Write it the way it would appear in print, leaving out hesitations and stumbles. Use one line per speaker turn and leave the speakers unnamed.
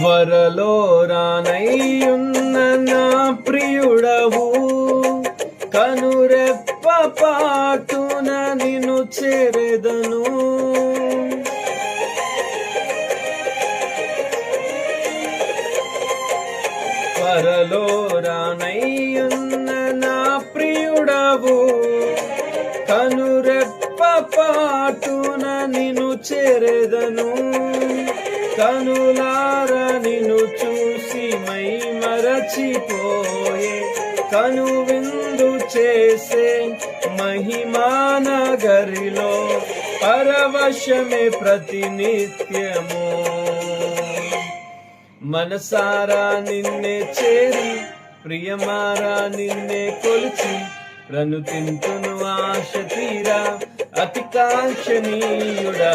త్వరలో రానయ్యున్న నా ప్రియుడవు, కనురెప్ప పాటున నిన్ను చేరెదను. త్వరలో రానయ్యున్న నా ప్రియుడవు, కనురెప్ప పాటున నిన్ను చేరెదను. కనులార నిన్ను చూసి మై మరచిపోయే, కను విందు చేసే మహిమానగరిలో పరవశమే ప్రతినిత్యము. మనసారా నిన్నే చేరి, ప్రియమారా నిన్నే కొలిచి, ప్రణుతింతును ఆశ తీరా అతి కాంక్షణీయుడా.